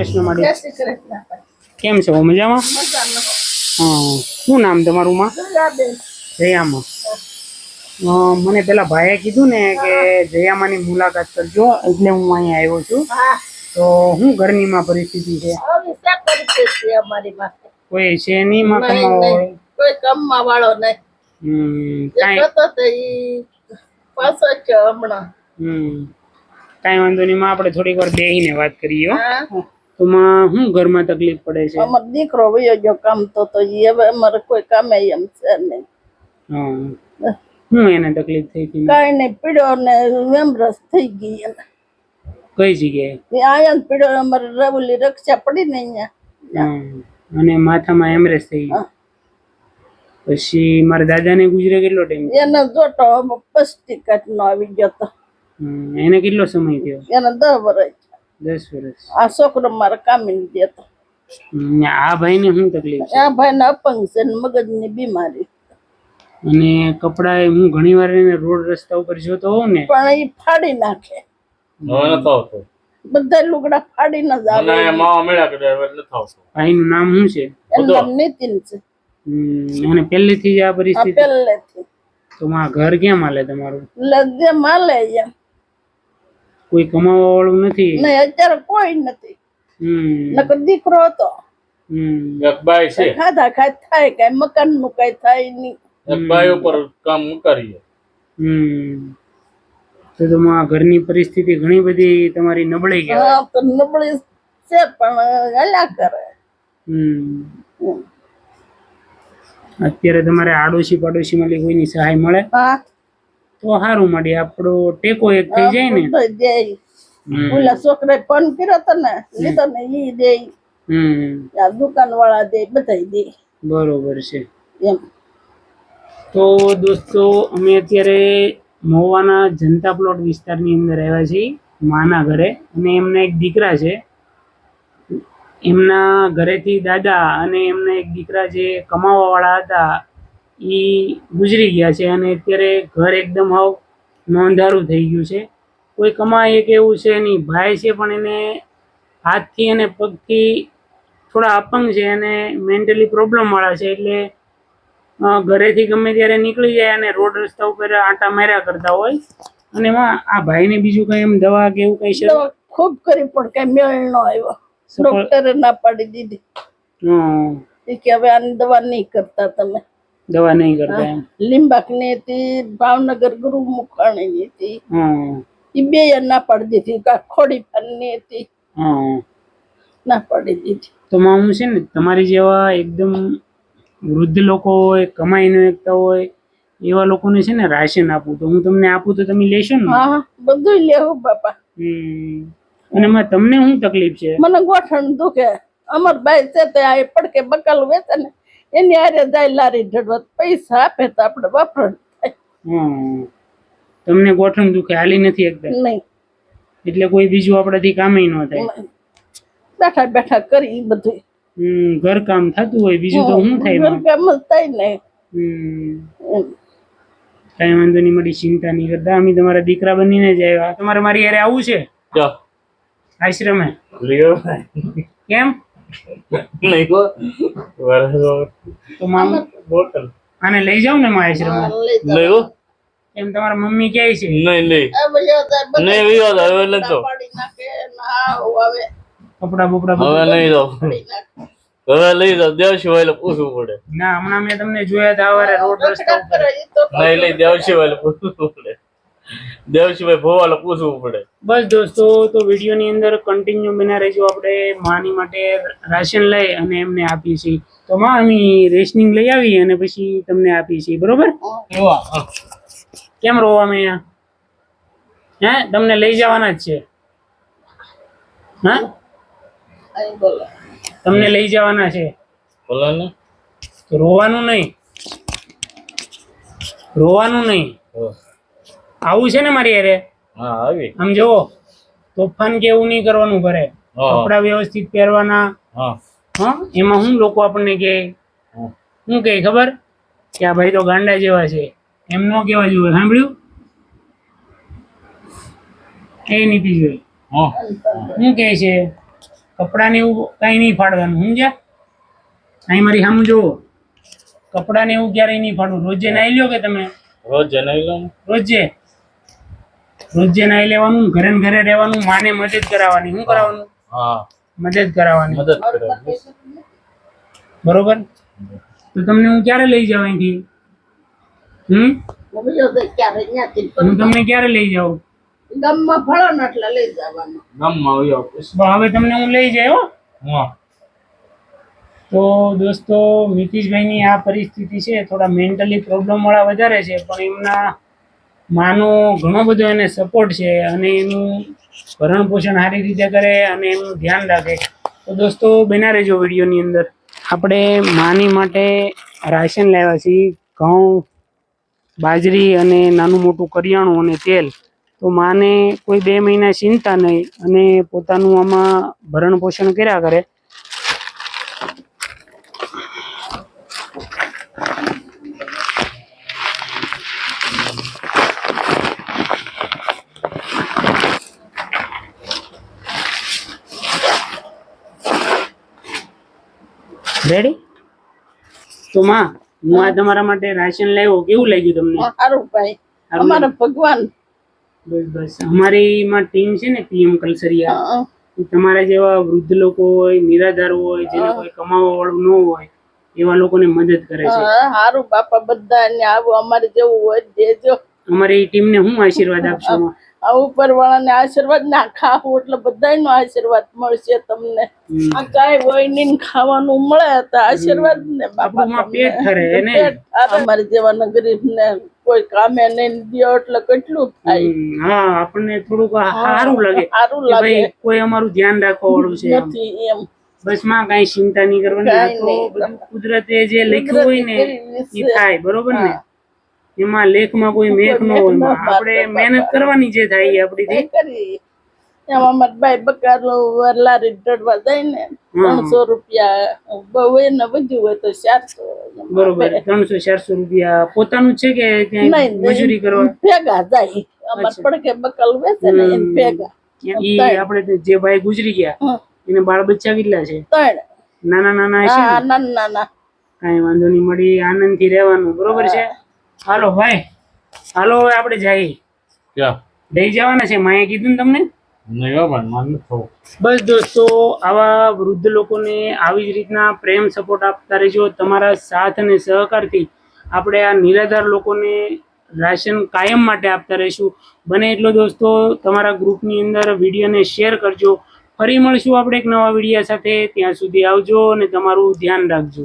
કૃષ્ણ માડી. કેમ છો? મજામાં? હા, શું નામ તમારું માં? જયામાં. મને પેલા ભાઈએ કીધું ને કે જયામાની મુલાકાત કરજો, એટલે હું અહીંયા આવ્યો છું. તો હું ઘરની માં પરિસ્થિતિ છે? કોઈ છે નહીં માં કમાવા વાળો? કોઈ કમવા વાળો નહીં. કાંઈ વાંધો નહીં માં, આપણે થોડીક વાર બેહીને વાત કરીએ. તો માં શું ઘરમાં તકલીફ પડે છે? અમારો દીકરો વયો ગયો કામ તો હવે અમારે કોઈ કામે એમ છે નહીં. હા, શું એને તકલીફ થઈ હતી? કાંઈ નહીં, પીડ્યો ને વેમરસ થઈ ગઈ એને. કઈ જગ્યાએ? આયા પીડ્યો, અમારે રવલી રક્ષા પડી ને અહીંયા. અને માથામાં એમરેસ થઈ ગઈ. પછી મારા દાદાને ગુજરે કેટલો ટાઈમ? એને જોટો 25 નો આવી ગયો તો. એને કેટલો સમય થયો? એને 10 વર્ષ. 10 વર્ષ. આ છોકરો મારે કામે નથી જતો. આ ભાઈ ને શું તકલીફ છે? આ ભાઈ ને અપંગ છે ને મગજની બીમારી. અને કપડા હું ઘણી વાર એને રોડ રસ્તા ઉપર જોતો હોઉં ને, પણ એ ફાડી નાખે. બધા લુગડા ફાડી ન જ આવે. ભાઈનું નામ શું છે? એનું નામ નીતિન છે. અને પહેલેથી જ આ પરિસ્થિતિ? પહેલેથી. તો માં ઘર ક્યાં માલે તમારું? લજ્જે માલે એમ. કોઈ કમાવા વાળું નથી? નહીં, અત્યારે કોઈ નથી. નકર દીકરો હતો. ખાધા ખાય થાય, કઈ મકાન નું કઈ થાય નહીં. કામ કરીએ. તો ઘરની પરિસ્થિતિ ઘણી બધી તમારી નબળી ગઈ. હા, તો નબળી છે પણ હલ્યા કરે. અત્યારે તમારે આડોશી પાડોશી માં કોઈની સહાય મળે તો સારું મળી, આપણો ટેકો એક થઈ જાય ને. ઓલા છોકરા ફોન કર્યો તો ને, લીધો ને ઈ દે, દુકાન વાળા દે, બધા દે. બરોબર છે એમ. તો દોસ્તો, અમે અત્યારે મહુવાના જનતા પ્લોટ વિસ્તારની અંદર આવ્યા છીએ માના ઘરે, અને એમના એક દીકરા છે. એમના ઘરેથી દાદા અને એમના એક દીકરા જે કમાવા વાળા હતા એ ગુજરી ગયા છે, અને અત્યારે ઘર એકદમ હાવ નોંધારું થઈ ગયું છે. કોઈ કમાય કે એવું છે નહીં. ભાઈ છે પણ એને હાથથી અને પગથી થોડા અપંગ છે અને મેન્ટલી પ્રોબ્લેમ વાળા છે, એટલે ઘરેથી ગમે ત્યારે નીકળી જાય અને રોડ રસ્તા ઉપર આંટા માર્યા કરતા હોય. અને આ ભાઈને બીજું કઈ એમ દવા કે એવું કઈ છે? ખૂબ કરી પણ કઈ મેળ ન આવ્યો. ડોક્ટરે ના પાડી દીધી કે હવે આની દવા નહીં કરતા તમે. દવા નહીં કરતા? લીંબાક ની હતી, ભાવનગર ગુરુ મુખાણી ની હતી, એ બે ના પાડી દીધી. ખોડી ની હતી, ના પાડી દીધી. તો હું છે ને તમારી જેવા એકદમ વૃદ્ધ લોકો હોય, કમાઈ ન શકતા હોય એવા લોકોને છે ને રાશન આપું. તો હું તમને આપું તો તમે લેશો ને? હા, બધું લેવું બાપા. અને તમને શું તકલીફ છે? મને ગોઠણ દુખે. અમર ભાઈ છે તે આ પડકે બકાલ વેચે ને, એની હારે જાય લારી ઢળવા, પૈસા આપે તો આપણે વાપરણ થાય. તમને ગોઠણ દુખે, હાલી નથી એકદમ? નહીં. એટલે કોઈ બીજું આપણાથી કામ ન થાય? બેઠા બેઠા કરી બધું ઘર કામ થતું હોય, બીજું તો શું થાય? ઘર કામ જ થાય ને. કઈ વાંધો નહીં, મારી ચિંતા નહીં કરતા. અમે તમારા દીકરા બનીને જ આવ્યા. તમારે મારી હારે આવું છે આશ્રમે? કેમ? આને લઈ જાવ ને મારા આશ્રમે. એમ તમારા મમ્મી ક્યાંય છે? કપડા બપડા હવે લઈ જાવ. દેવશિવાય પૂછવું પડે. ના, હમણાં મેં તમને જોયા હતા રોડ રસ્તા ઉપર. નહીં લઈ, દેવશિવાય પૂછવું પડે. દેવશિવાય ભોવાલે પૂછવું પડે. બસ દોસ્તો, તો વિડીયોની અંદર કન્ટિન્યુ બના રહેજો. આપણે માની માટે રાશન લઈ અને એમને આપીએ છીએ. તો માં અમે રેશનિંગ લઈ આવી અને પછી તમને આપીએ છીએ, બરોબર? કેમ રોવા મેં? હે, તમને લઈ જવાના જ છે. હા, તમને લઈ જવાના છે. રોવાનું નહીં, રોવાનું નહીં. આવું છે ને મારી યારે? આમ જુઓ, તોફાન કે એવું નહીં કરવાનું. ઘરે કપડા વ્યવસ્થિત પહેરવાના. એમાં હું લોકો આપણને કે શું કે ખબર કે આ ભાઈ તો ગાંડા જેવા છે, એમ ન કેવા જોઈએ. સાંભળ્યું? એ નીતિ જોઈ શું કે છે? કપડાને એવું કાંઈ નહીં ફાડવાનું, સમજ્યા? અહીં મારી સામે જુઓ, કપડાને એવું ક્યારેય નહીં ફાડવું. રોજે નાહી લ્યો કે તમે? રોજ જણાવી લો ને. રોજે નાહી લેવાનું, ઘરે ને ઘરે રહેવાનું, માને મદદ કરાવવાની. શું કરાવવાનું? હા મદદ કરાવવાની. મદદ કરે. બરોબર? તો તમને હું ક્યારે લઈ જાઉં અહીંથી? મમ્મી તો ક્યારે ત્યાંથી હું તમને ક્યારે લઈ જાઉં? ગામમાં ફળો ને એટલે લઈ જવાનું. ગામમાં આવી ઓફિસ. હવે તમને હું લઈ જાય હો. હા તો દોસ્તો, મિતિશભાઈની આ પરિસ્થિતિ છે, થોડા મેન્ટલી પ્રોબ્લેમ વાળા વધારે છે, પણ એમના માનો ઘણો બધો એને સપોર્ટ છે અને એનું ભરણ પોષણ સારી રીતે કરે અને એનું ધ્યાન રાખે. તો દોસ્તો બના રહેજો વિડીયોની અંદર. આપણે માની માટે રાશન લાવ્યા છીએ, ઘઉં, બાજરી અને નાનું મોટું કરિયાણું અને તેલ. તો માને કોઈ 2 મહિના ચિંતા નહીં અને પોતાનું આમાં ભરણ પોષણ કર્યા કરે. રેડી? તો માં, હું આ તમારા માટે રાશન લાવ્યો, કેવું લાગ્યું તમને? સારું ભાઈ, અમારા ભગવાન. બસ અમારીમાં ટીમ છે ને, પીએમ કલસરિયા, તમારા જેવા વૃદ્ધ લોકો હોય, નિરાધાર હોય, જેને કોઈ કમાવા વાળું ન હોય, એવા લોકોને મદદ કરે છે. સારું બાપા, બધાને આવું અમારે જેવું હોય દેજો. અમારી ટીમને હું આશીર્વાદ આપશો? આ ઉપરવાળાને આશીર્વાદ ના ખાવું એટલે બધાનો આશીર્વાદ મળશે તમને. આ કાંઈ હોય નહીં ને ખાવાનું મળે તો આશીર્વાદ ને બાપા. આપણું પેટ ઠરે ને. અમારે જેવા ગરીબ ને કોઈ કામે નહીં દ્યો એટલે કેટલું થાય. હા, આપણને થોડુંક સારું લાગે સારું કે લાગે. ભાઈ કોઈ અમારું ધ્યાન રાખવા વાળું છે. નથી એમ. બસ માં કઈ ચિંતા નહીં કરવાની. આ તો બધું કુદરતે જે લખ્યું હોય ને એ થાય, બરોબર ને? એમાં લેખમાં કોઈ મેઘ ન હોય. આપણે મહેનત કરવાની જે થાય એ આપડી કરી એમાં અમારે ભાઈ બકારો લારી ચડવા જાય ને 300 રૂપિયા, બહુ એને વધુ હોય તો 400. બરોબર, 300-400 રૂપિયા પોતાનું છે કે ક્યાંય મજૂરી કરવા? ભેગા જાય અમારે પડકે બકલ વેચે ને એને ભેગા. ઈ આપણે જે ભાઈ ગુજરી ગયા એને બાળ બચ્ચા કેટલા છે? 3 નાના નાના છે? નાના. કઈ વાંધો નહીં, મળી આનંદ થી રહેવાનું, બરોબર છે? હાલો ભાઈ, હાલો હવે આપણે જઈએ. ક્યાં લઈ જવાના છે? માએ કીધું ને તમને. નહીં હો ભાઈ, માન નથી થવું. બસ દોસ્તો, આવા વૃદ્ધ લોકોને આવી જ રીતના પ્રેમ સપોર્ટ આપતા રહેજો. તમારા સાથ અને સહકારથી આપણે આ નિરાધાર લોકોને રાશન કાયમ માટે આપતા રહીશું. બને એટલો દોસ્તો તમારા ગ્રુપની અંદર વિડીયોને શેર કરજો. ફરી મળશું આપણે એક નવા વિડીયો સાથે. ત્યાં સુધી આવજો અને તમારું ધ્યાન રાખજો.